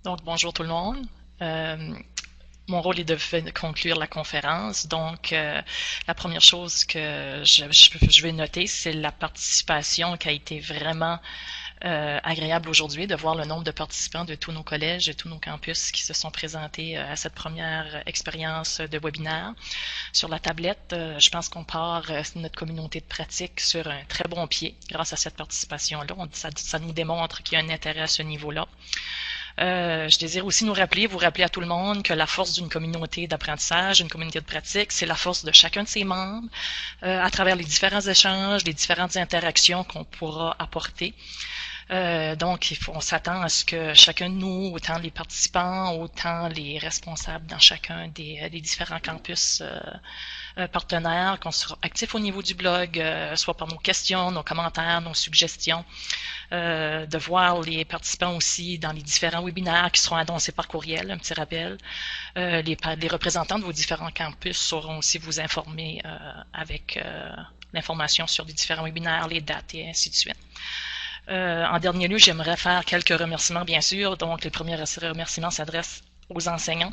Donc, bonjour tout le monde. Euh, Mon rôle est de conclure la conférence. Donc, la première chose que je vais noter, c'est la participation qui a été vraiment agréable aujourd'hui, de voir le nombre de participants de tous nos collèges et tous nos campus qui se sont présentés à cette première expérience de webinaire. Sur la tablette, je pense qu'on part notre communauté de pratique sur un très bon pied grâce à cette participation-là. Ça nous démontre qu'il y a un intérêt à ce niveau-là. Je désire aussi vous rappeler à tout le monde que la force d'une communauté d'apprentissage, d'une communauté de pratique, c'est la force de chacun de ses membres à travers les différents échanges, les différentes interactions qu'on pourra apporter. Donc, on s'attend à ce que chacun de nous, autant les participants, autant les responsables dans chacun des différents campus partenaires, qu'on sera actifs au niveau du blog, soit par nos questions, nos commentaires, nos suggestions, de voir les participants aussi dans les différents webinaires qui seront annoncés par courriel, un petit rappel. Les représentants de vos différents campus sauront aussi vous informer avec l'information sur les différents webinaires, les dates et ainsi de suite. En dernier lieu, j'aimerais faire quelques remerciements, bien sûr. Donc, les premiers remerciements s'adressent aux enseignants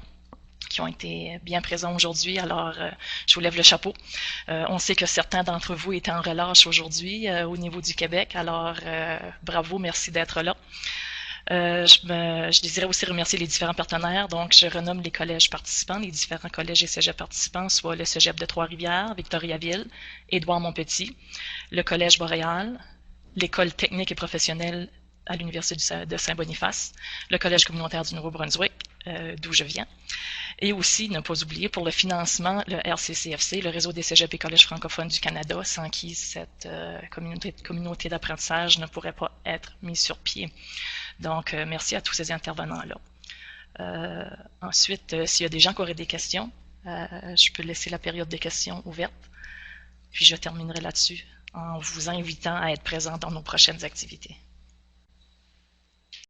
qui ont été bien présents aujourd'hui. Alors, je vous lève le chapeau. On sait que certains d'entre vous étaient en relâche aujourd'hui au niveau du Québec. Alors, bravo, merci d'être là. Je désirais aussi remercier les différents partenaires. Donc, je renomme les collèges participants, les différents collèges et cégeps participants, soit le cégep de Trois-Rivières, Victoriaville, Édouard-Montpetit, le collège Boréal, l'école technique et professionnelle à l'Université de Saint-Boniface, le Collège communautaire du Nouveau-Brunswick, d'où je viens, et aussi, ne pas oublier, pour le financement, le RCCFC, le Réseau des cégeps et collèges francophones du Canada, sans qui cette communauté d'apprentissage ne pourrait pas être mise sur pied. Donc, merci à tous ces intervenants-là. Ensuite, s'il y a des gens qui auraient des questions, je peux laisser la période des questions ouverte, puis je terminerai là-dessus en vous invitant à être présent dans nos prochaines activités.